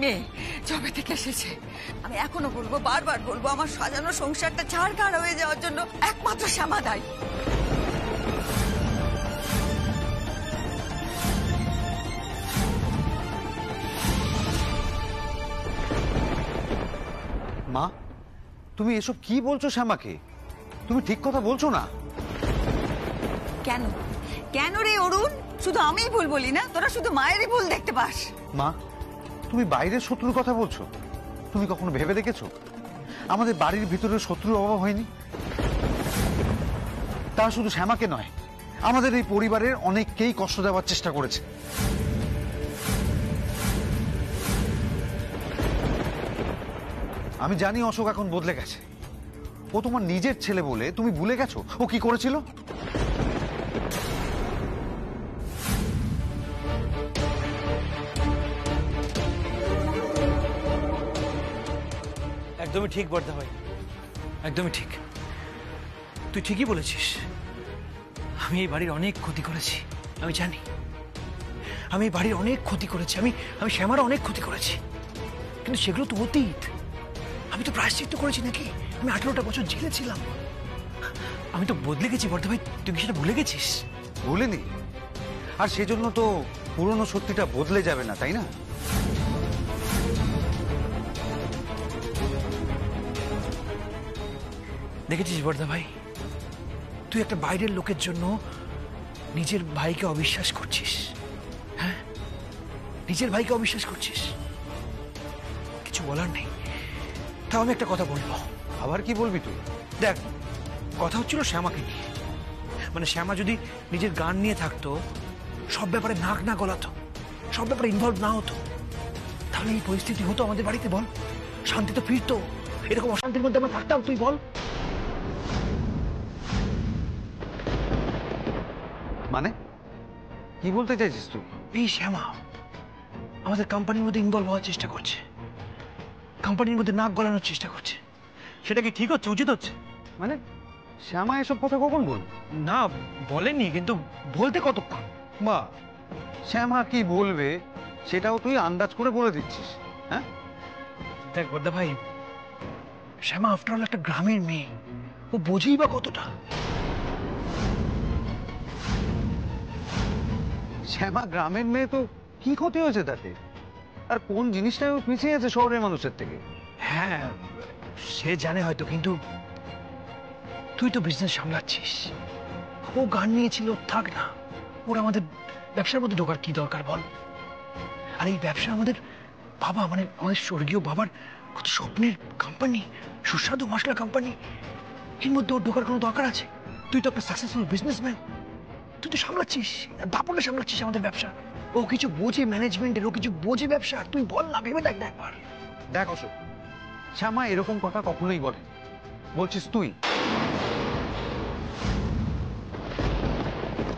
মেয়ে জবে থেকে এসেছে। আমি এখনো বলবো, বারবার বলবো, আমার সাজানো সংসারটা ছাড়খাড় হয়ে যাওয়ার জন্য একমাত্র শ্যামা দায়ী। মা, তুমি এসব কি বলছো শ্যামাকে? তুমি ঠিক কথা বলছো না। কেন কেন রে অরুণ? শুধু আমিই ভুল বলি না? তোরা শুধু মায়েরই ভুল দেখতে পাস। মা, তুমি বাইরের শত্রুর কথা বলছো। তুমি কখনো ভেবে দেখেছো আমাদের বাড়ির ভিতরে শত্রুর অভাব হয়নি? তা শুধু শ্যামাকে নয়, আমাদের এই পরিবারের অনেককেই কষ্ট দেওয়ার চেষ্টা করেছে। আমি জানি অশোক এখন বদলে গেছে। ও তোমার নিজের ছেলে বলে তুমি ভুলে গেছো ও কি করেছিল? একদমই ঠিক বর্দা ভাই, একদমই ঠিক। তুই ঠিকই বলেছিস। আমি এই বাড়ির অনেক ক্ষতি করেছি, আমি জানি। আমি এই বাড়ির অনেক ক্ষতি করেছি, আমি শ্যামার অনেক ক্ষতি করেছি, কিন্তু সেগুলো তো অতীত। আমি তো প্রায়শ্চিত্ত করেছি নাকি? আমি 18টা বছর জেলে ছিলাম। আমি তো বদলে গেছি বর্দা ভাই, তুই কি সেটা ভুলে গেছিস? ভুলিনি, আর সেজন্য তো পুরনো সত্যিটা বদলে যাবে না, তাই না? দেখেছিস বর্দা ভাই, তুই একটা বাইরের লোকের জন্য নিজের ভাইকে অবিশ্বাস করছিস। হ্যাঁ, নিজের ভাইকে অবিশ্বাস করছিস। কিছু বলার নেই। তাও আমি একটা কথা বলবো। আবার কি বলবি তুই? দেখ, কথা হচ্ছিল শ্যামাকে নিয়ে। মানে শ্যামা যদি নিজের গান নিয়ে থাকতো, সব ব্যাপারে নাক না গলাতো, সব ব্যাপারে ইনভলভ না হতো, তাহলে এই পরিস্থিতি হতো আমাদের বাড়িতে? বল, শান্তি তো ফিরতো। এরকম অশান্তির মধ্যে আমরা থাকতাম? তুই বল। মানে কি বলতে চাইছিস তুই? এই শ্যামা আমাদের কোম্পানির মধ্যে ইনভলভ হওয়ার চেষ্টা করছে, কোম্পানির মধ্যে নাক গলানোর চেষ্টা করছে। সেটা কি ঠিক হচ্ছে, উচিত হচ্ছে? মানে শ্যামা এসব কথা কখন বল? না, বলেনি, কিন্তু বলতে কতক্ষণ? মা, শ্যামা কি বলবে সেটাও তুই আন্দাজ করে বলে দিচ্ছিস? হ্যাঁ দেখ বর্দা ভাই, শ্যামা আফটার অল একটা গ্রামের মেয়ে, ও বোঝেই বা কতটা। শ্যামা গ্রামের মেয়ে, তো কি ক্ষতি হয়েছে তাতে? আর কোন জিনিসটাই ও পিছিয়ে আছে শহরের মানুষের থেকে? হ্যাঁ, সে জানে হয়তো, কিন্তু তুই তো বিজনেস সামলাচ্ছিস। ও গান নিয়েছিল, থাক না। ওর আমাদের ব্যবসার মধ্যে ঢোকার কি দরকার বল? আর এই ব্যবসা আমাদের বাবা, মানে আমাদের স্বর্গীয় বাবার কত স্বপ্নের কোম্পানি, সুস্বাদু মশলা কোম্পানি, এর মধ্যে ওর ঢোকার কোনো দরকার আছে? তুই তো একটা সাকসেসফুল বিজনেসম্যান, তুই তো সামলাচ্ছিস, দাপটে সামলাচ্ছিস আমাদের ব্যবসা। ও কিছু বোঝে ম্যানেজমেন্টের, ও কিছু বোঝে ব্যবসা। তুই বল না, ভেবে দেখ না একবার। দেখ অশোক, শ্যামা এরকম কথা কখনোই বলে, বলছিস তুই।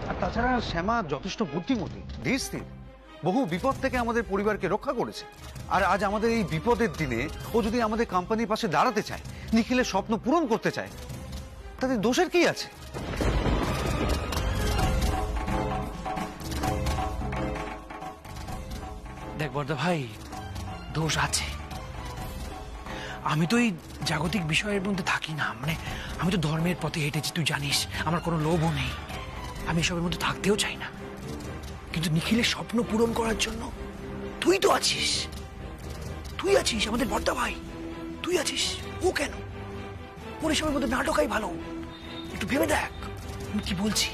আর তাছাড়া শ্যামা যথেষ্ট বুদ্ধিমতী, ধীরস্থির, বহু বিপদ থেকে আমাদের পরিবারকে রক্ষা করেছে। আর আজ আমাদের এই বিপদের দিনে ও যদি আমাদের কোম্পানির পাশে দাঁড়াতে চায়, নিখিলের স্বপ্ন পূরণ করতে চায়, তাতে দোষের কি আছে? দেখ বর্দা ভাই, দোষ আছে। আমি তো এই জাগতিক বিষয়ের মধ্যে থাকি না, মানে আমি তো ধর্মের পথে হেঁটেছি, তুই জানিস। আমার কোনো লোভও নেই, আমি এসবের মধ্যে থাকতেও চাই না। কিন্তু নিখিলের স্বপ্ন পূরণ করার জন্য তুই তো আছিস, তুই আছিস আমাদের বর্দা ভাই, তুই আছিস। ও কেন? ওর এসবের মধ্যে নাটকাই ভালো। একটু ভেবে দেখ আমি কি বলছি।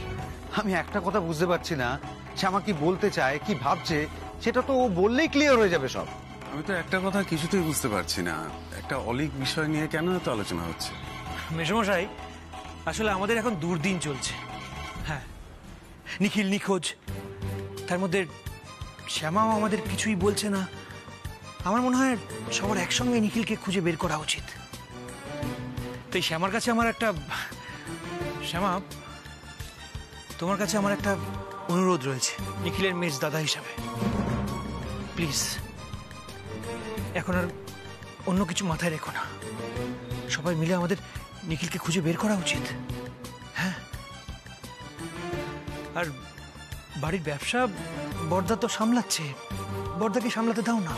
আমি একটা কথা বুঝতে পারছি না, শ্যামা কি বলতে চায়, কি ভাবছে, সেটা তো ও বললেই ক্লিয়ার হয়ে যাবে সব। আমি তো একটা কথা কিছুতেই বুঝতে পারছি না, একটা অলীক বিষয় নিয়ে কেন এত আলোচনা হচ্ছে? মেসমশাই, আসলে আমাদের এখন দুর্দিন চলছে। হ্যাঁ, নিখিল নিখোঁজ, তার মধ্যে শ্যামাও আমাদের কিছুই বলছে না। আমার মনে হয় সবার একসঙ্গে নিখিলকে খুঁজে বের করা উচিত। তাই শ্যামার কাছে আমার একটা, শ্যামা তোমার কাছে আমার একটা অনুরোধ রয়েছে নিখিলের মেজ দাদা হিসাবে। প্লিজ এখন আর অন্য কিছু মাথায় রেখো না, সবাই মিলে আমাদের নিখিলকে খুঁজে বের করা উচিত। হ্যাঁ, আর বাড়ির ব্যবসা বর্দা তো সামলাচ্ছে, বর্দাকে সামলাতে দাও না।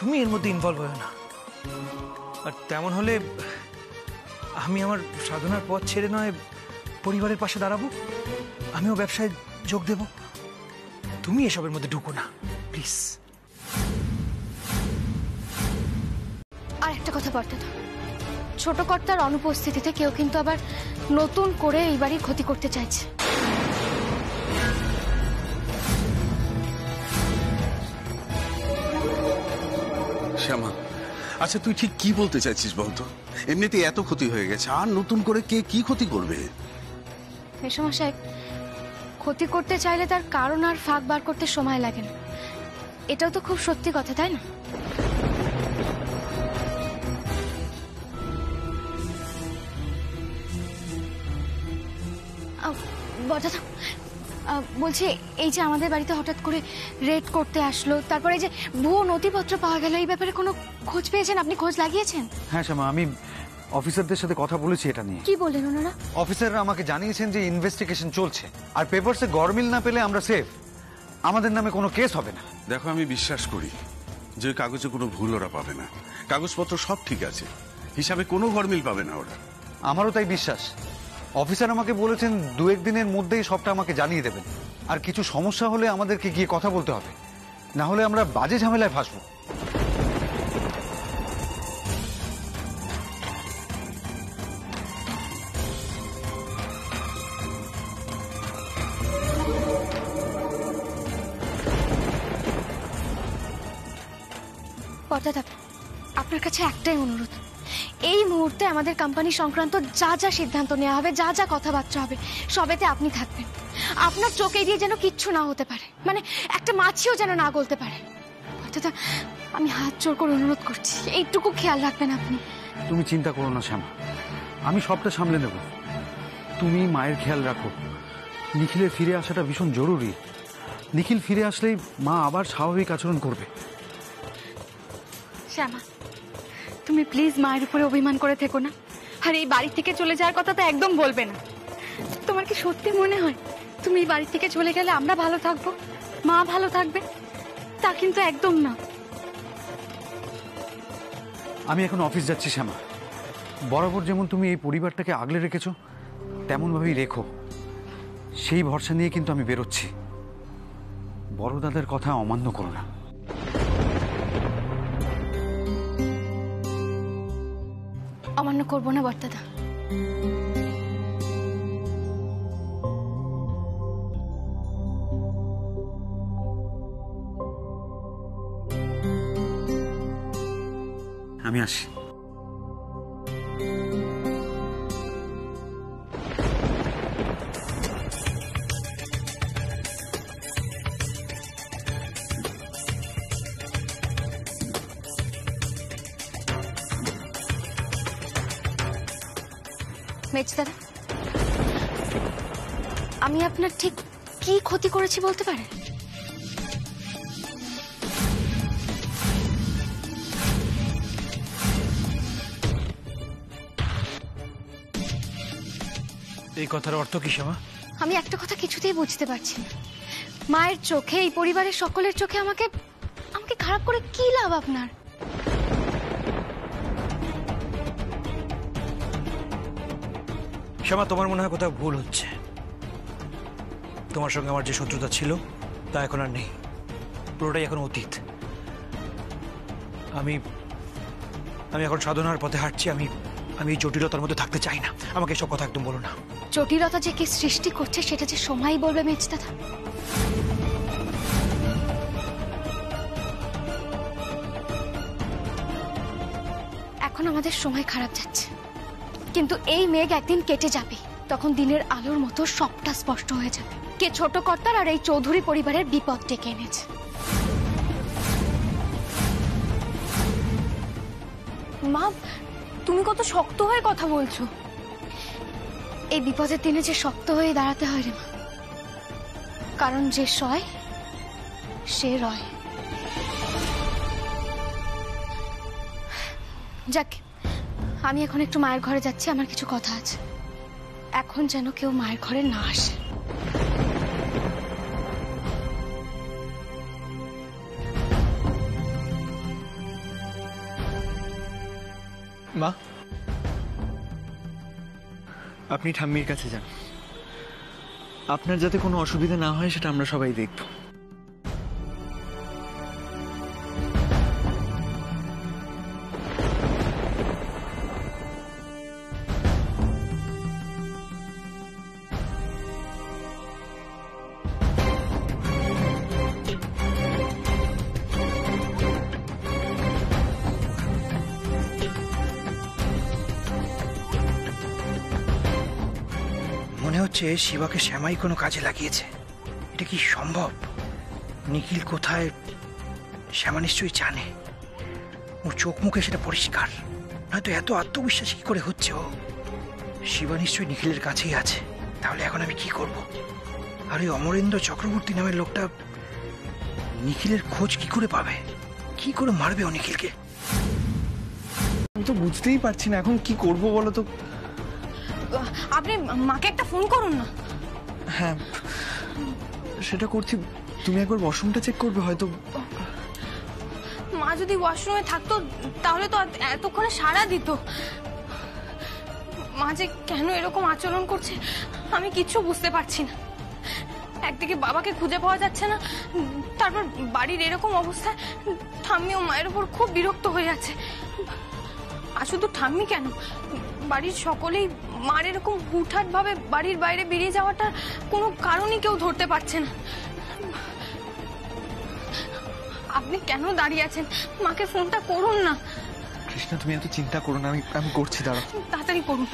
তুমি এর মধ্যে ইনভলভ হও না। আর তেমন হলে আমি আমার সাধনার পথ ছেড়ে নয় পরিবারের পাশে দাঁড়াবো, আমিও ব্যবসায় যোগ দেব। তুমি এসবের মধ্যে ঢুকো না প্লিজ। আর একটা কথা বর্তাদা, ছোট কর্তার অনুপস্থিতিতে কেউ কিন্তু আবার নতুন করে এই বাড়ির ক্ষতি করতে চাইছে। শ্যামা, আচ্ছা তুই ঠিক কি বলতে চাইছিস বলতো? এমনিতে এত ক্ষতি হয়ে গেছে, আর নতুন করে কে কি ক্ষতি করবে? মেসোমশাই, ক্ষতি করতে চাইলে তার কারণ আর ফাঁক বার করতে সময় লাগে না। এটাও তো খুব সত্যি কথা, তাই না? বর্তাদা, বলছি এই যে আমাদের বাড়িতে হঠাৎ করে রেড করতে আসলো, তারপরে যে ভুয়ো নথিপত্র পাওয়া গেল, এই ব্যাপারে কোনো খোঁজ পেয়েছেন? আপনি খোঁজ লাগিয়েছেন? হ্যাঁ শ্যামা, আমি অফিসারদের সাথে কথা বলেছি এটা নিয়ে। কি বললেন ওনারা? অফিসাররা আমাকে জানিয়েছেন যে ইনভেস্টিগেশন চলছে, আর পেপারসে গরমিল না পেলে আমরা সেফ, আমাদের নামে কোনো কেস হবে না। দেখো, আমি বিশ্বাস করি যে ওই কাগজে কোনো ভুল ওরা পাবে না, কাগজপত্র সব ঠিক আছে, হিসাবে কোনো গরমিল পাবে না ওরা। আমারও তাই বিশ্বাস। অফিসার আমাকে বলেছেন 2-1 দিনের মধ্যেই সবটা আমাকে জানিয়ে দেবেন, আর কিছু সমস্যা হলে আমাদেরকে গিয়ে কথা বলতে হবে, না হলে আমরা বাজে ঝামেলায় ফাঁসবো। বর্তাদা, আপনার কাছে একটাই অনুরোধ, এই মুহূর্তে আমাদের কোম্পানি সংক্রান্ত যা যা সিদ্ধান্ত নেওয়া হবে, যা যা কথাবার্তা হবে, সবেতে আপনি থাকবেন। আপনার চোখ এড়িয়ে যেন কিচ্ছু না হতে পারে, মানে একটা মাছিও যেন না গলতে পারে। বর্তাদা, আমি হাত জোর করে অনুরোধ করছি, এইটুকু খেয়াল রাখবেন আপনি। তুমি চিন্তা করো না শ্যামা, আমি সবটা সামলে নেব। তুমি মায়ের খেয়াল রাখো। নিখিলের ফিরে আসাটা ভীষণ জরুরি। নিখিল ফিরে আসলেই মা আবার স্বাভাবিক আচরণ করবে। শ্যামা, তুমি প্লিজ মায়ের উপরে অভিমান করে থেকো না, আর এই বাড়ি থেকে চলে যাওয়ার কথা তো একদম বলবে না। তোমার কি সত্যি মনে হয় তুমি এই বাড়ি থেকে চলে গেলে আমরা ভালো থাকবো, মা ভালো থাকবে? তা কিন্তু একদম না। আমি এখন অফিস যাচ্ছি শ্যামা। বরাবর যেমন তুমি এই পরিবারটাকে আগলে রেখেছো, তেমনভাবেই রেখো। সেই ভরসা নিয়ে কিন্তু আমি বেরোচ্ছি। বড় দাদার কথা অমান্য করো না। অমান্য করবো না বর্তাদা। আমি আসি। মেজদাদা, আমি আপনার ঠিক কি ক্ষতি করেছি বলতে পারেন? এই কথার অর্থ কি শ্যামা? আমি একটা কথা কিছুতেই বুঝতে পারছি না। মায়ের চোখে, এই পরিবারের সকলের চোখে আমাকে আমাকে খারাপ করে কি লাভ আপনার? শ্যামা, তোমার মনে হয় কোথাও ভুল হচ্ছে। তোমার সঙ্গে আমার যে শত্রুতা ছিল তা এখন আর নেই, পুরোটাই এখন অতীত। আমি আমি এখন সাধনার পথে হাঁটছি। আমি এই জটিলতার মধ্যে থাকতে চাই না। আমাকে এসব কথা একদম বলো না। জটিলতা যে কি সৃষ্টি করছে সেটা যে সময়ই বলবে মেজদাদা। এখন আমাদের সময় খারাপ যাচ্ছে, কিন্তু এই মেঘ একদিন কেটে যাবে। তখন দিনের আলোর মতো সবটা স্পষ্ট হয়ে যাবে কে ছোট কর্তার আর এই চৌধুরী পরিবারের বিপদ ডেকে এনেছে। মা, তুমি কত শক্ত হয়ে কথা বলছো। এই বিপদের দিনে যে শক্ত হয়ে দাঁড়াতে হয় রে মা, কারণ যে সয় সে রয়। যাক, আমি এখন একটু মায়ের ঘরে যাচ্ছি, আমার কিছু কথা আছে। এখন যেন কেউ মায়ের ঘরে না আসে। মা, আপনি ঠাম্মির কাছে যান। আপনার যাতে কোনো অসুবিধা না হয় সেটা আমরা সবাই দেখব। মনে হচ্ছে শিবাকে শ্যামাই কোনো কাজে লাগিয়েছে। এটা কি সম্ভব? নিখিল কোথায়? শ্যামা নিশ্চয়ই জানে। ওর চোখ মুখে সেটা পরিষ্কার। নয়তো এত আত্মবিশ্বাসী কি করে হচ্ছে ও? শিবা নিশ্চয়ই নিখিলের কাছেই আছে। তাহলে এখন আমি কি করব? আর ওই অমরেন্দ্র চক্রবর্তী নামের লোকটা নিখিলের খোঁজ কি করে পাবে? কি করে মারবে ও নিখিলকে? আমি তো বুঝতেই পারছি না এখন কি করব বলো তো। আপনি মাকে একটা ফোন করুন না। হ্যাঁ, সেটা করছি। তুমি একবার ওয়াশরুমটা চেক করবে হয়তো। মা যদি ওয়াশরুমে থাকতো তাহলে তো এতক্ষণে সাড়া দিত। মা যে কেন এরকম আচরণ করছে আমি কিচ্ছু বুঝতে পারছি না। একদিকে বাবাকে খুঁজে পাওয়া যাচ্ছে না, তারপর বাড়ির এরকম অবস্থায় ঠাম্মি ও মায়ের উপর খুব বিরক্ত হয়ে আছে। আর শুধু ঠাম্মি কেন, বাড়ির সকলেই মার এরকম হুটহাট ভাবে বাড়ির বাইরে বেরিয়ে যাওয়াটার কোনো কারণই কেউ ধরতে পারছে না। আপনি কেন দাঁড়িয়ে আছেন? মাকে ফোনটা করুন না। কৃষ্ণা, তুমি এত চিন্তা করো না, আমি করছি, দাঁড়াও। তাড়াতাড়ি করুন।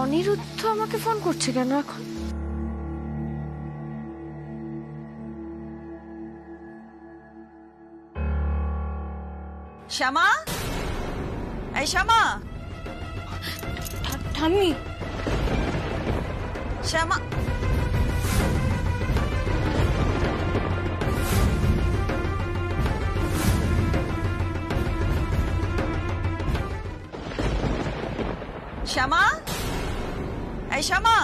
অনিরুদ্ধ আমাকে ফোন করছে কেন এখন? শ্যামা, এই শ্যামা। ঠাম্মি, শ্যামা, শ্যামা, এই শ্যামা।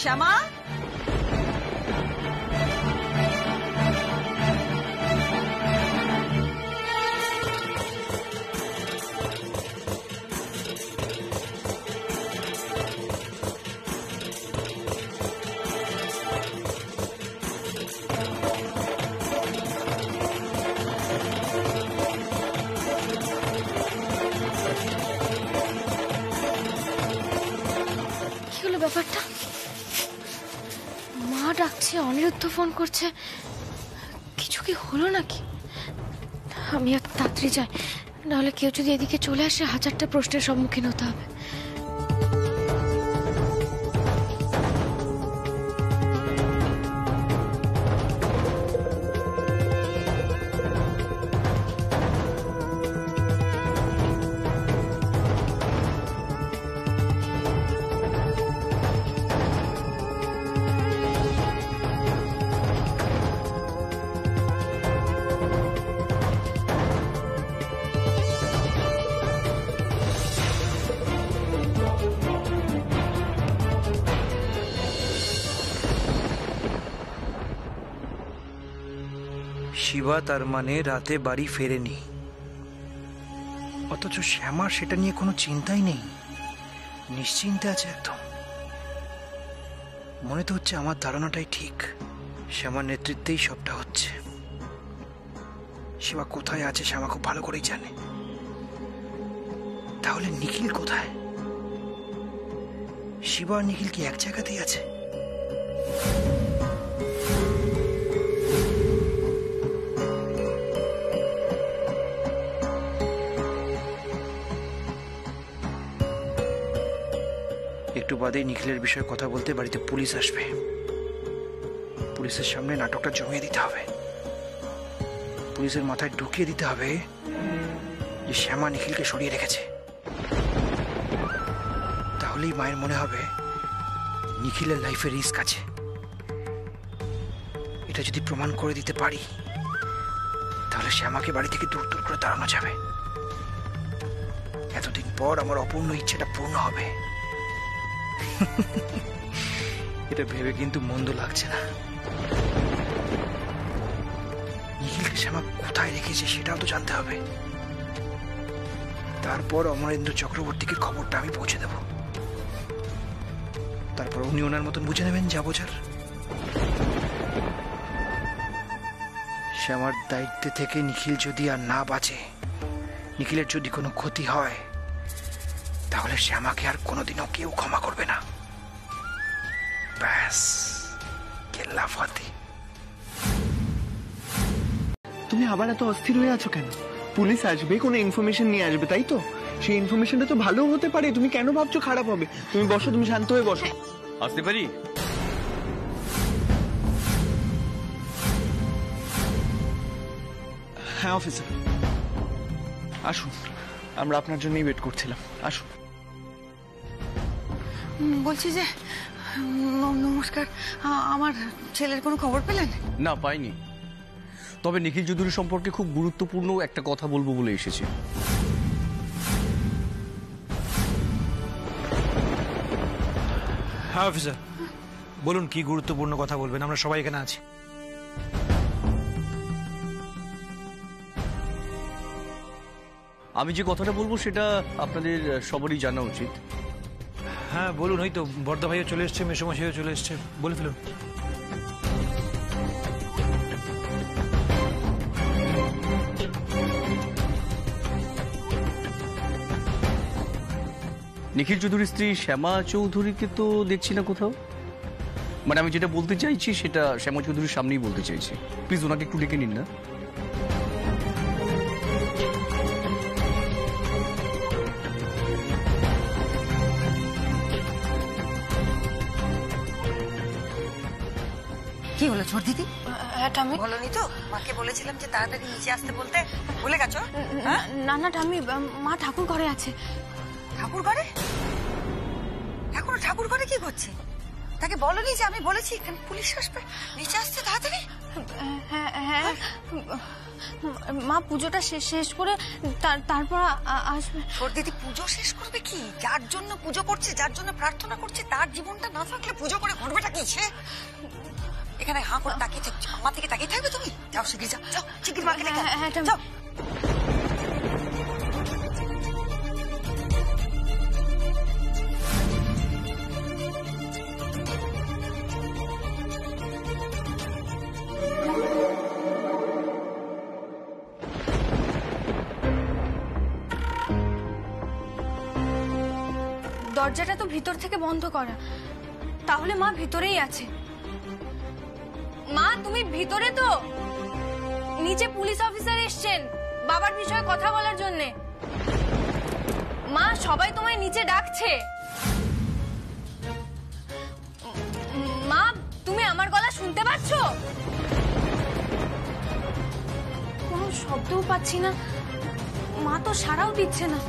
শ্যামা, ব্যাপারটা? মা ডাকছে, অনিরুদ্ধ ফোন করছে, কিছু কি হলো নাকি? আমি এক তাড়াতাড়ি যাই, নাহলে কেউ যদি এদিকে চলে আসে হাজারটা প্রশ্নের সম্মুখীন হতে হবে। শিবা তার মানে রাতে বাড়ি ফেরেনি, অথচ শ্যামার সেটা নিয়ে কোনো চিন্তাই নেই, নিশ্চিন্তে আছে একদম। মনে তো হচ্ছে আমার ধারণাটাই ঠিক, শ্যামার নেতৃত্বেই সবটা হচ্ছে। শিবা কোথায় আছে শ্যামা খুব ভালো করেই জানে। তাহলে নিখিল কোথায়? শিবা আর নিখিল কি এক জায়গাতেই আছে? একটু বাদেই নিখিলের বিষয়ে কথা বলতে বাড়িতে পুলিশ আসবে। পুলিশের সামনে নাটকটা জমিয়ে দিতে হবে। পুলিশের মাথায় ঢুকিয়ে দিতে হবে যে শ্যামা নিখিলকে সরিয়ে রেখেছে। তাহলেই মায়ের মনে হবে নিখিলের লাইফে রিস্ক আছে। এটা যদি প্রমাণ করে দিতে পারি তাহলে শ্যামাকে বাড়ি থেকে দূর দূর করে তাড়ানো যাবে। এতদিন পর আমার অপূর্ণ ইচ্ছেটা পূর্ণ হবে। এটা ভেবে কিন্তু মন্দ লাগছে না। নিখিলকে শ্যামা কোথায় রেখেছে সেটাও তো জানতে হবে। তারপর অমরেন্দ্র চক্রবর্তীকে খবরটা আমি পৌঁছে দেব। তারপর উনি ওনার মতন বুঝে নেবেন যা বোঝার। শ্যামার দায়িত্বে থেকে নিখিল যদি আর না বাঁচে, নিখিলের যদি কোনো ক্ষতি হয়, তাহলে শ্যামাকে আর কোনোদিনও কেউ ক্ষমা করবে না। ব্যাস, কেল্লা ফাতে। তুমি আবার এত অস্থির হয়ে আছো কেন? পুলিশ আসবে, কোনো ইনফরমেশন নিয়ে আসবে, তাই তো? সেই ইনফরমেশনটা তো ভালো হতে পারে, তুমি কেন ভাবছো খারাপ হবে? তুমি বসো, তুমি শান্ত হয়ে বসো। আসতে পারি? হ্যাঁ অফিসার, আসুন, আমরা আপনার জন্যই ওয়েট করছিলাম, আসুন। বলছি যে নমস্কার, আমার ছেলের কোনো খবর পেলেন? না, পাইনি। তবে নিখিল চৌধুরী সম্পর্কে খুব গুরুত্বপূর্ণ একটা কথা বলবো বলে এসেছি। হ্যাঁ অফিসার, বলুন কি গুরুত্বপূর্ণ কথা বলবেন, আমরা সবাই এখানে আছি। আমি যে কথাটা বলবো সেটা আপনাদের সবারই জানা উচিত। হ্যাঁ বলুন, ওই তো বর্দা ভাইও চলে এসছে, মেসোমশাইও চলে এসছে, বলে ফেলুন। নিখিল চৌধুরীর স্ত্রী শ্যামা চৌধুরীকে তো দেখছি না কোথাও। মানে আমি যেটা বলতে চাইছি সেটা শ্যামা চৌধুরীর সামনেই বলতে চাইছি। প্লিজ ওনাকে একটু ডেকে নিন না। কি হলো ছোট দিদি? হ্যাঁ ঠাম্মি। বলনি তো? মাকে বলেছিলাম যে তাড়াতাড়ি নিচে আসতে বলতে, ভুলে গেছো? না না ঠাম্মি, মা ঠাকুর ঘরে আছে। ঠাকুর ঘরে? এখনো ঠাকুর ঘরে কি করছে? তাকে বলনি যে আমি বলেছি এখানে পুলিশ আসবে, নিচে আসতে তাড়াতাড়ি? হ্যাঁ হ্যাঁ, মা পুজোটা শেষ করে তারপর আসবে। ছোট দিদি পুজো শেষ করবে কি? যার জন্য পুজো করছে, যার জন্য প্রার্থনা করছে, তার জীবনটা না থাকলে পুজো করে ঘটবেটা কি? সে এখানে হাঁ করে তাকিয়ে থাকছে, আমার দিকে তাকিয়ে থাকবে তুমি? যাও শিগগির যাও, যাও শিগগির মাকে ডেকে আনো। যাও। দরজাটা তো ভিতর থেকে বন্ধ করা, তাহলে মা ভিতরেই আছে। মা তুমি ভিতরে তো? নিচে পুলিশ অফিসার এসছেন বাবার বিষয়ে কথা বলার জন্য। মা সবাই তোমায় নিচে ডাকছে। মা তুমি আমার গলা শুনতে পাচ্ছ? কোনো শব্দও পাচ্ছি না, মা তো সাড়াও দিচ্ছে না।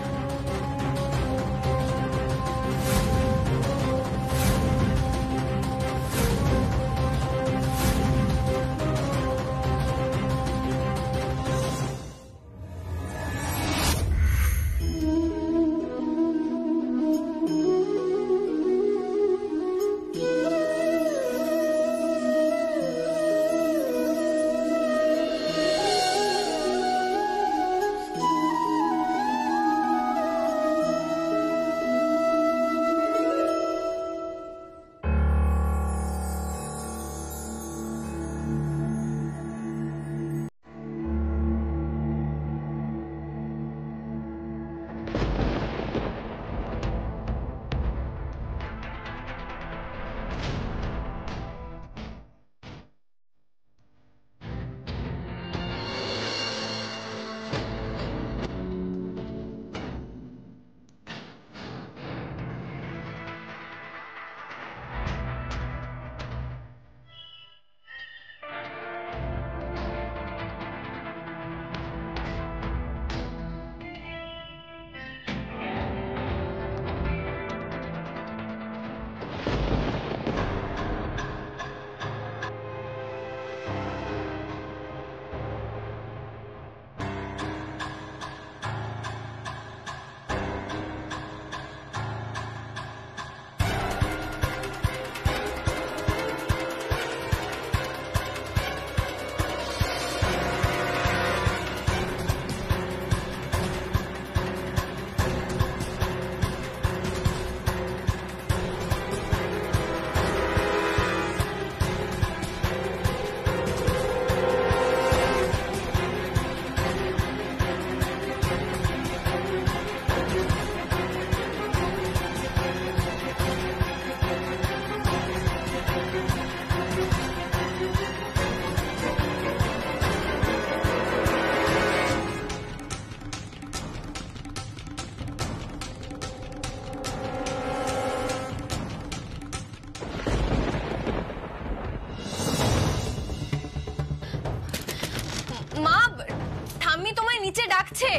ডাকছে,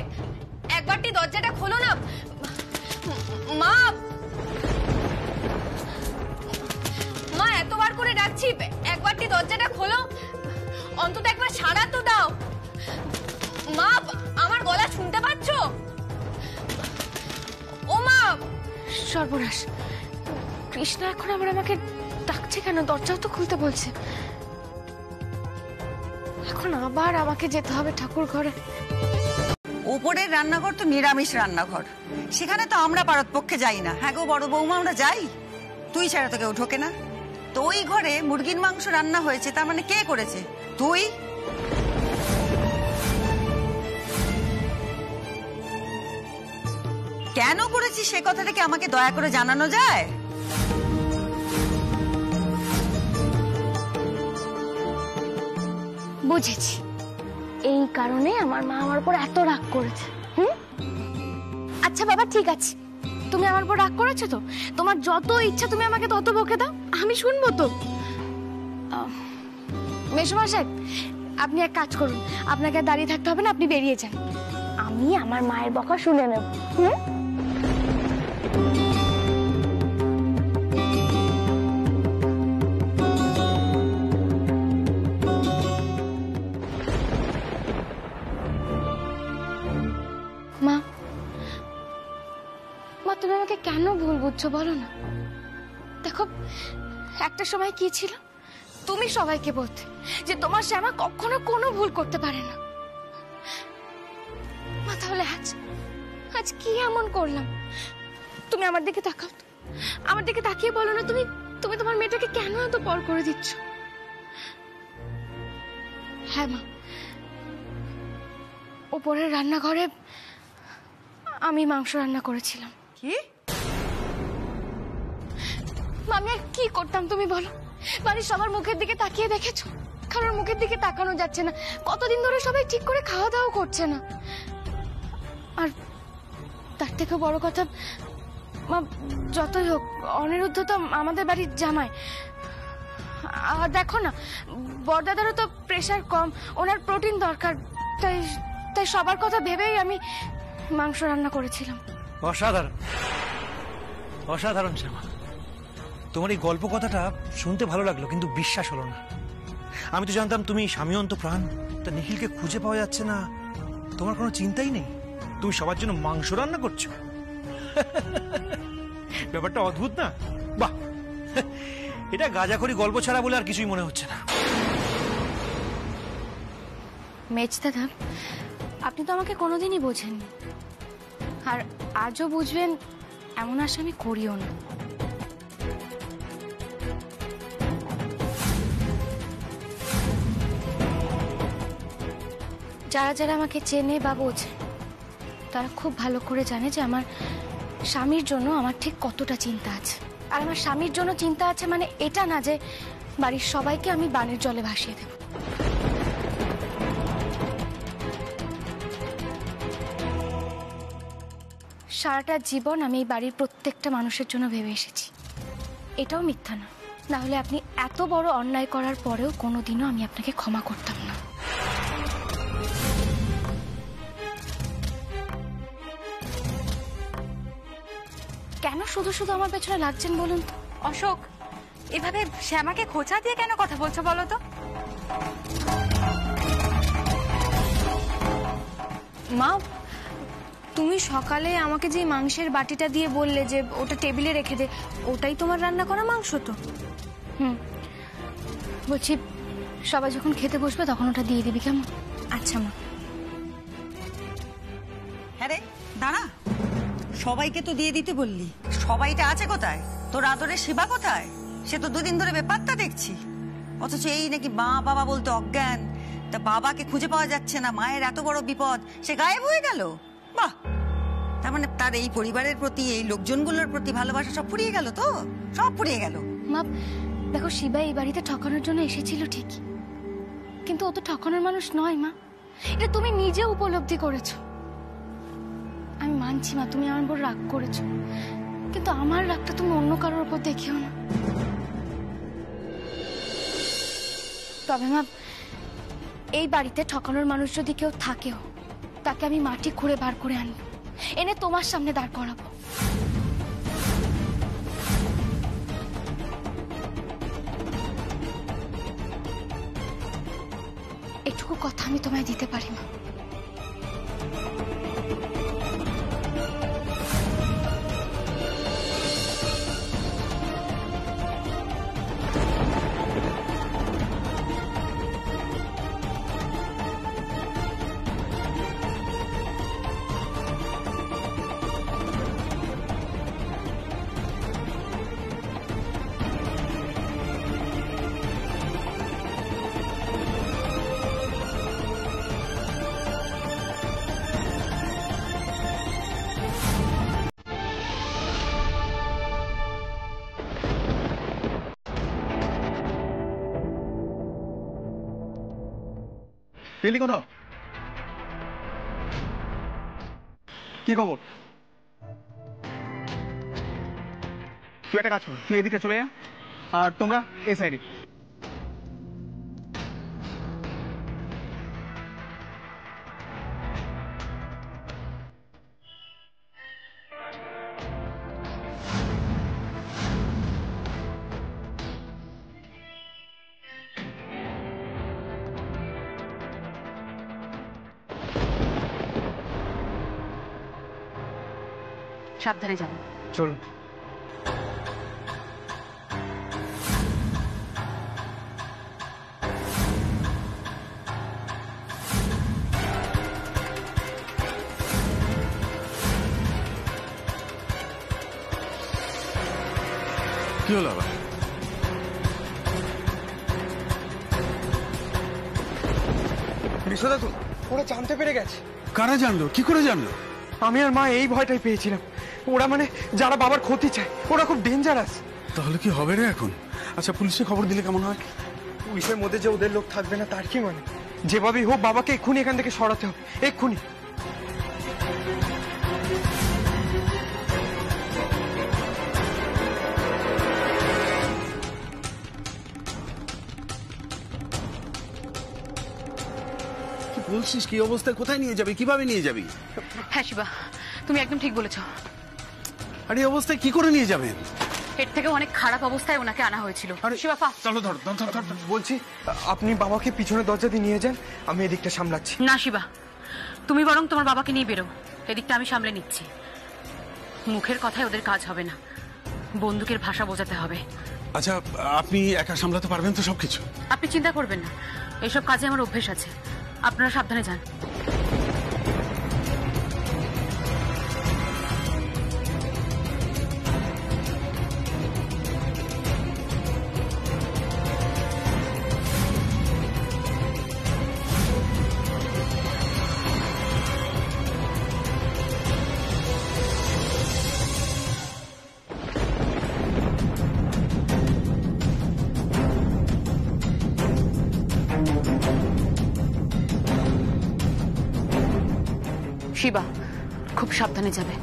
একবারটি দরজাটা খোলো না। মা, মা এতবার করে ডাকছি, একবারটি দরজাটা খোলো, অন্তত একবার সাড়া তো দাও। মা, আমার গলা শুনতে পাচ্ছ? ও মা! সর্বনাশ, কৃষ্ণা এখন আবার আমাকে ডাকছে কেন? দরজাও তো খুলতে বলছে। এখন আবার আমাকে যেতে হবে ঠাকুর ঘরে। ওপরের রান্নাঘর তো নিরামিষ রান্নাঘর, সেখানে তো আমরা পারতপক্ষে যাই না। হ্যাঁ গো বড় বৌমা, আমরা যাই, তুই ছাড়া তো কেউ ঢোকে না। তো ওই ঘরে মুরগির মাংস রান্না হয়েছে, তার মানে কে করেছে? তুই। কেন করেছিস সে কথাটা কি আমাকে দয়া করে জানানো যায়? বুঝেছি, এই কারণে আমার মা আমার উপর এত রাগ করেছে। আচ্ছা বাবা, ঠিক আছে, তুমি আমার উপর রাগ করেছো তো, তোমার যত ইচ্ছা তুমি আমাকে তত বকে দাও, আমি শুনবো তো। মেসোমশাই, আপনি এক কাজ করুন, আপনাকে আর দাঁড়িয়ে থাকতে হবে না, আপনি বেরিয়ে যান, আমি আমার মায়ের বকা শুনে নেব। মা, মা তুমি আমাকে কেন ভুল বুঝছো বলো না? দেখো, একটা সময় কি ছিল, তুমি সবাইকে বলতে যে তোমার শ্যামা কখনো কোনো ভুল করতে পারে না। মা তাহলে আজ কি এমন করলাম? তুমি আমার দিকে তাকাও তো, আমার দিকে তাকিয়ে বলো না, তুমি তুমি তোমার মেয়েটাকে কেন এত পর করে দিচ্ছ? হ্যাঁ মা, ওপরের রান্নাঘরে আমি মাংস রান্না করেছিলাম। কি? আমি আর কি করতাম তুমি বলো? বাড়ির সবার মুখের দিকে তাকিয়ে দেখেছো? কারোর মুখের দিকে তাকানো যাচ্ছে না, কতদিন ধরে সবাই ঠিক করে খাওয়া দাওয়া করছে না। আর তার থেকে বড় কথা মা, যতই হোক অনিরুদ্ধ তো আমাদের বাড়ির জামাই। আর দেখো না, বড়দাদারও তো প্রেশার কম, ওনার প্রোটিন দরকার, তাই তাই সবার কথা ভেবেই আমি মাংস রান্না করেছিলাম। অসাধারণ, অসাধারণ শ্যামা, তোমার এই গল্প কথাটা শুনতে ভালো লাগলো, কিন্তু বিশ্বাস হলো না। আমি তো জানতাম তুমি স্বামী অন্ত প্রাণ, তা নিখিলকে খুঁজে পাওয়া যাচ্ছে না, তোমার কোনো চিন্তাই নেই, তুমি সবার জন্য মাংস রান্না করছো। ব্যাপারটা অদ্ভুত না? বাহ, এটা গাঁজাখড়ি গল্প ছাড়া বলে আর কিছুই মনে হচ্ছে না। মেজ দাদা, আপনি তো আমাকে কোনোদিনই বোঝেননি, আর আজও বুঝবেন এমন আশা আমি করিও না। যারা যারা আমাকে চেনে বা বোঝে তারা খুব ভালো করে জানে যে আমার স্বামীর জন্য আমার ঠিক কতটা চিন্তা আছে। আর আমার স্বামীর জন্য চিন্তা আছে মানে এটা না যে বাড়ির সবাইকে আমি বানের জলে ভাসিয়ে দেব। সারাটা জীবন আমি এই বাড়ির প্রত্যেকটা মানুষের জন্য ভেবে এসেছি, এটাও মিথ্যা না। না হলে আপনি এত বড় অন্যায় করার পরেও কোনোদিনও আমি আপনাকে ক্ষমা করতাম না। কেন শুধু শুধু আমার পেছনে লাগছেন বলুন তো? অশোক, এভাবে শ্যামাকে খোঁচা দিয়ে কেন কথা বলছো বলো তো? মা, তুমি সকালে আমাকে যে মাংসের বাটিটা দিয়ে বললে যে ওটা টেবিলে রেখে দে, ওটাই তোমার রান্না করা মাংস তো? বলছি সবাই যখন খেতে বসবে তখন ওটা দিয়ে দিবি, কেমন? আচ্ছা মা। হ্যাঁ রে, দাঁড়া, সবাইকে তো দিয়ে দিতে বললি, সবাইটা আছে কোথায়? তোর আদরের শিবা কোথায়? সে তো দুদিন ধরে বেপাত্তা দেখছি, অথচ এই নাকি মা বাবা বলতে অজ্ঞান। তা বাবাকে খুঁজে পাওয়া যাচ্ছে না, মায়ের এত বড় বিপদ, সে গায়েব হয়ে গেল। বাহ, তার মানে তার এই পরিবারের প্রতি, এই লোকজনগুলোর প্রতি ভালোবাসা সব ফুরিয়ে গেল, তো সব ফুরিয়ে গেল। মা দেখো, শিবা এই বাড়িতে ঠকানোর জন্য এসেছিল ঠিকই, কিন্তু ও তো ঠকানোর মানুষ নয় মা, এটা তুমি নিজে উপলব্ধি করেছো। আমি মানছি মা, তুমি আমার উপর রাগ করেছো, কিন্তু আমার রাগটা তুমি অন্য কারোর উপর দেখিও না। তবে মা, এই বাড়িতে ঠকানোর মানুষ যদি কেউ থাকেও, তাকে আমি মাটি খুঁড়ে বার করে আনবো, এনে তোমার সামনে দাঁড় করাবো। এটুকু কথা আমি তোমায় দিতে পারি মা। পেলি কোথাও? কি খবর? তুই একটা কাজ কর, তুই এদিকে চলে যা, আর তোমরা এই সাইডে। সাবধানে যাবেন। চলুন। কি হলো আবার? বিশ্বদা তো ওরা জানতে পেরে গেছে। কারা জানলো? কি করে জানলো? আমি আর মা এই ভয়টাই পেয়েছিলাম। ওরা মানে যারা বাবার ক্ষতি চায়, ওরা খুব ডেঞ্জারাস। তাহলে কি হবে রে এখন? আচ্ছা, পুলিশে খবর দিলে কেমন হয়? পুলিশের মধ্যে যে ওদের লোক থাকবে না তার কি মানে? যেভাবেই হোক বাবাকে এক্ষুনি এখান থেকে সরাতে হবে, এক্ষুনি। কি বলছিস? কি অবস্থায়? কোথায় নিয়ে যাবি? কিভাবে নিয়ে যাবি? হ্যাঁ শিবা, তুমি একদম ঠিক বলেছো। আর এই অবস্থায় কি করে নিয়ে যাবেন? এর থেকে অনেক খারাপ অবস্থায় ওনাকে আনা হয়েছিল। শিবা ফাস্ট। চলো, ধর ধর ধর ধর। বলছি আপনি বাবাকে পিছনে দরজা দিয়ে নিয়ে যান, আমি এদিকটা সামলাচ্ছি। না শিবা, তুমি বরং তোমার বাবাকে নিয়ে বেরো, এদিকটা আমি সামলে নিচ্ছি। মুখের কথায় ওদের কাজ হবে না, বন্দুকের ভাষা বোঝাতে হবে। আচ্ছা, আপনি একা সামলাতে পারবেন তো সবকিছু? আপনি চিন্তা করবেন না, এইসব কাজে আমার অভ্যেস আছে। আপনারা সাবধানে যান। শিবা, খুব সাবধানে যাবে।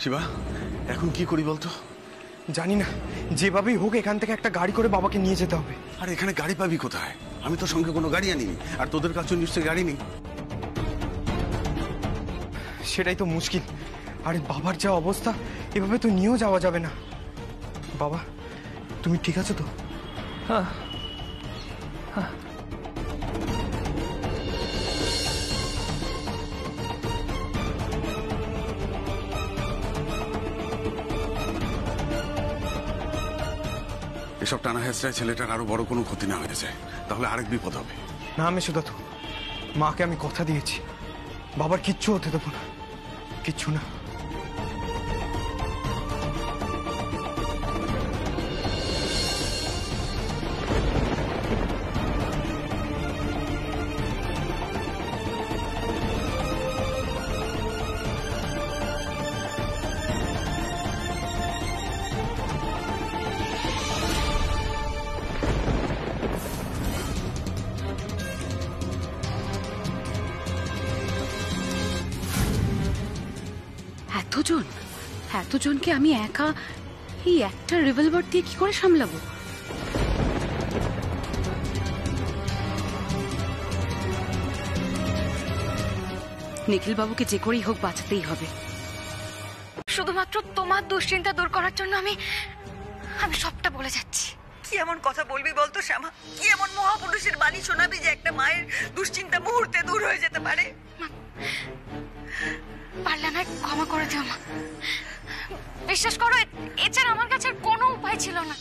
শিবা, এখন কি করি বলতো? জানি না, যেভাবেই হোক এখান থেকে একটা গাড়ি করে বাবাকে নিয়ে যেতে হবে। আর এখানে গাড়ি পাবি কোথায়? আমি তো সঙ্গে কোনো গাড়ি আনিনি, আর তোদের কাছেও নিশ্চয়ই গাড়ি নেই। সেটাই তো মুশকিল। আরে বাবার যা অবস্থা, এভাবে তো নিয়েও যাওয়া যাবে না। বাবা, তুমি ঠিক আছো তো? হ্যাঁ। এসব টানা হেঁচড়ায় ছেলেটার আরো বড় কোনো ক্ষতি না হয়ে যায়, তাহলে আরেক বিপদ হবে। না মেশোদাতু, মাকে আমি কথা দিয়েছি বাবার কিচ্ছু হতে দেবো না, কিচ্ছু না। এতজনকে আমি একা এই একটা রিভলভার দিয়ে কি করে সামলাবো? নিখিল বাবুকে যে করেই হোক বাঁচাতেই হবে। শুধুমাত্র তোমার দুশ্চিন্তা দূর করার জন্য আমি সবটা বলে যাচ্ছি। কি এমন কথা বলবি বলতো শ্যামা? কি এমন মহাপুরুষের বাণী শোনাবি যে একটা মায়ের দুশ্চিন্তা মুহূর্তে দূর হয়ে যেতে পারে? পারলে আমায় ক্ষমা করে দিও মা। বিশ্বাস করো, এছাড়া আমার কাছে আর কোনো উপায় ছিল না।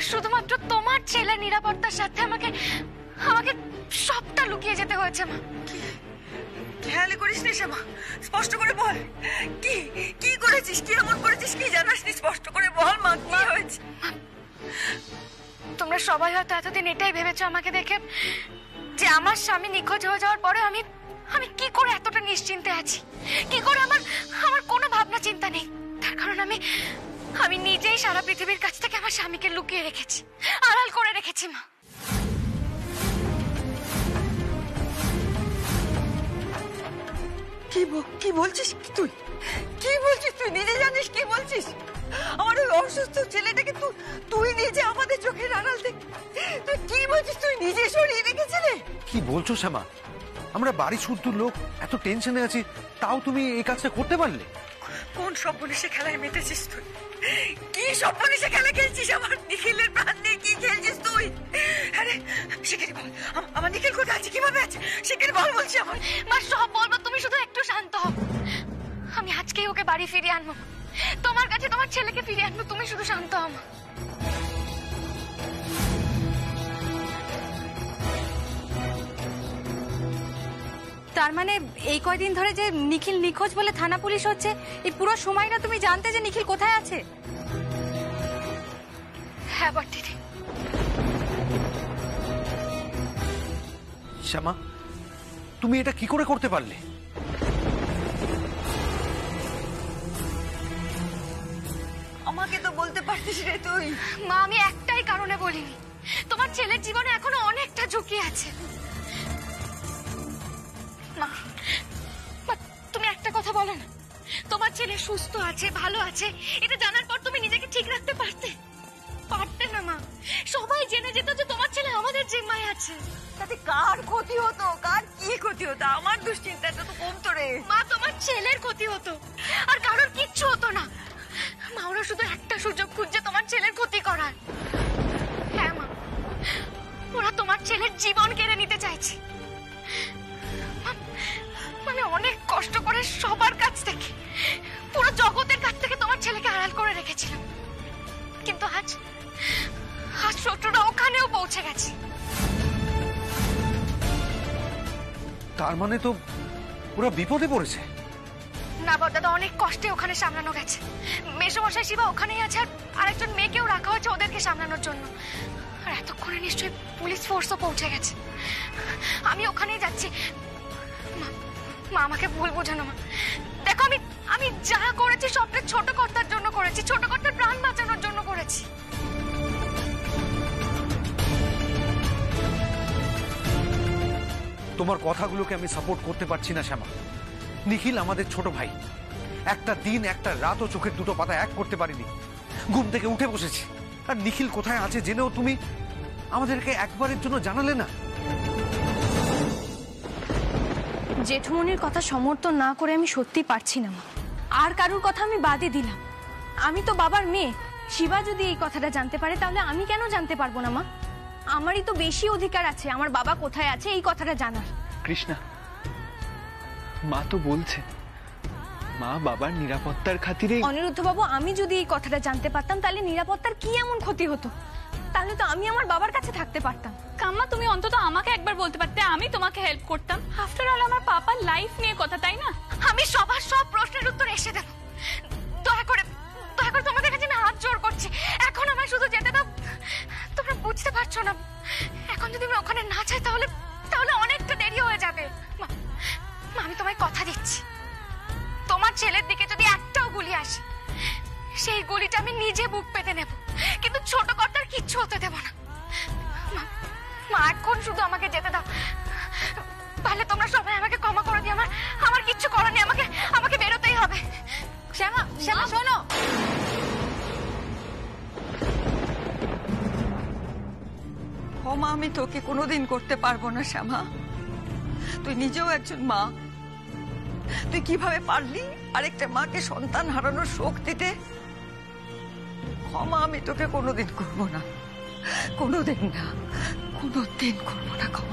শুধুমাত্র তোমার ছেলের নিরাপত্তার সাথে আমাকে সবটা লুকিয়ে যেতে হয়েছে মা। খেয়ালি করিস নি শ্যামা, স্পষ্ট করে বল কি কি করেছিস, কি এমন করেছিস, কি জানাস নি, স্পষ্ট করে বল মা, কি হয়েছে? তোমরা সবাই হয়তো এতদিন এটাই ভেবেছো আমাকে দেখে যে আমার স্বামী নিখোঁজ হয়ে যাওয়ার পরে আমি কি করে এতটা নিশ্চিন্তে আছি, কি করে আমার কোনো ভাবনা চিন্তা নেই। তার কারণ আমি নিজেই সারা পৃথিবীর কাছ থেকে আমার স্বামীকে লুকিয়ে রেখেছি, আড়াল করে রেখেছি মা। কি বলছিস তুই? কি বলছিস তুই? নিজে জানিস কি বলছিস? আমার ওই অসুস্থ ছেলেটাকে তুই নিজে আমাদের চোখের আড়াল থেকে তুই কি বলছিস? তুই নিজে সরিয়ে রেখেছিলে? কি বলছো শ্যামা? আমরা বাড়ি শুদ্ধ লোক এত টেনশনে আছি, তাও তুমি এই কাজটা করতে পারলে? কোন স্বপ্নে খেলায় মেতেছিস তুই? কি স্বপ্নে খেলা খেলছিস? আমার নিখিলের প্রাণ নিয়ে কি খেলছিস তুই? আরে শিগগিরই বল, আমার নিখিল কোথায় আছে, কিভাবে আছে? শিগগিরই বল বলছি। আমার মা সব বলবো, তুমি শুধু একটু শান্ত হও। আমি আজকেই ওকে বাড়ি ফিরিয়ে আনবো, তোমার কাছে তোমার ছেলেকে ফিরিয়ে আনবো। তুমি শুধু শান্ত হও মা। তার মানে এই কয়দিন ধরে যে নিখিল নিখোঁজ বলে থানা পুলিশ হচ্ছে, এই পুরো সময়টা তুমি জানতে যে নিখিল কোথায় আছে? হ্যাঁ বট দিদি। শ্যামা, তুমি এটা কি করে করতে পারলে? আমাকে তো বলতে পারতিস রে তুই। মা, আমি একটাই কারণে বলিনি, তোমার ছেলের জীবনে এখনো অনেকটা ঝুঁকি আছে। মা, তুমি একটা কথা বলো না, তোমার ছেলে সুস্থ আছে, ভালো আছে, এটা জানার পর তুমি নিজেকে ঠিক রাখতে পারতে না মা? সবাই জেনে যেত যে তোমার ছেলে আমাদের জিম্মায় আছে। তাতে কার ক্ষতি হতো, কার কি ক্ষতি হতো? আমার দুশ্চিন্তাটা তো কমতো রে মা। তোমার ছেলের ক্ষতি হতো, আর কারোর কিচ্ছু হতো না মা। ওরা শুধু একটা সুযোগ খুঁজছে তোমার ছেলের ক্ষতি করার। হ্যাঁ মা, ওরা তোমার ছেলের জীবন কেড়ে নিতে চাইছে। মানে অনেক কষ্ট করে সবার কাছ থেকে, পুরো জগতের কাছ থেকে তোমার ছেলেকে আড়াল করে রেখেছিলাম, কিন্তু আজ শত্রুরা ওখানেও পৌঁছে গেছে। তার মানে তো পুরো বিপদে পড়েছে। না বড়দাদা, অনেক কষ্টে ওখানে সামলানো গেছে। মেসোমশাই শিবা ওখানেই আছে, আর আরেকজন মেয়েকেও রাখা হয়েছে ওদেরকে সামলানোর জন্য। আর এতক্ষণে নিশ্চয়ই পুলিশ ফোর্সও পৌঁছে গেছে। আমি ওখানেই যাচ্ছি। মা, আমাকে ভুল বোঝানো মা। দেখো, আমি যা করেছি সবটা ছোট কর্তার জন্য করেছি, ছোট কর্তার প্রাণ বাঁচানোর জন্য করেছি। তোমার কথাগুলোকে আমি সাপোর্ট করতে পারছি না শ্যামা। নিখিল আমাদের ছোট ভাই, একটা দিন একটা রাতও চোখের দুটো পাতা এক করতে পারিনি। ঘুম থেকে উঠে বসেছি, আর নিখিল কোথায় আছে জেনেও তুমি আমাদেরকে একবারের জন্য জানালে না। জেঠুমনির কথা সমর্থন না করে আমি সত্যি পারছি না মা। আর কারুর কথা আমি বাদে দিলাম, আমি তো বাবার মেয়ে। শিবা যদি এই কথাটা জানতে পারে তাহলে আমি কেন জানতে পারবো না মা? আমারই তো বেশি অধিকার আছে আমার বাবা কোথায় আছে এই কথাটা জানার। কৃষ্ণা, মা তো বলছে মা বাবার নিরাপত্তার খাতিরে। অনিরুদ্ধ বাবু, আমি যদি এই কথাটা জানতে পারতাম তাহলে নিরাপত্তার কি এমন ক্ষতি হতো? তাহলে তো আমি আমার বাবার কাছে থাকতে পারতাম। কাম্মা, তুমি অন্তত আমাকে একবার বলতে পারতে, আমি তোমাকে হেল্প করতাম। আফটার অল আমার পাপার লাইফ নিয়ে কথা, তাই না? আমি সবার সব প্রশ্নের উত্তর এসে দেব। দয়া করে তোমাদের কাছে আমি হাত জোড় করছি, এখন আমায় শুধু যেতে দাও। তোমরা বুঝতে পারছো না, এখন যদি আমি ওখানে না যাই তাহলে অনেকটা দেরি হয়ে যাবে। মা, আমি তোমায় কথা দিচ্ছি, তোমার ছেলের দিকে যদি একটাও গুলি আসে, সেই গুলিটা আমি নিজে বুক পেতে নেব, কিন্তু ছোট কর্তার কিচ্ছু হতে দেব না। মা, এখন শুধু আমাকে যেতে দাও, তাহলে তোমরা সবাই আমাকে ক্ষমা করে দিও। আমার কিচ্ছু করার নেই, আমাকে বেরোতেই হবে। শ্যামা, শোনো। ক্ষমা আমি তোকে কোনোদিন করতে পারবো না শ্যামা। তুই নিজেও একজন মা, তুই কিভাবে পারলি আরেকটা মাকে সন্তান হারানোর শোক দিতে? ক্ষমা আমি তোকে কোনোদিন করবো না, কোনোদিন করবো না ক্ষমা।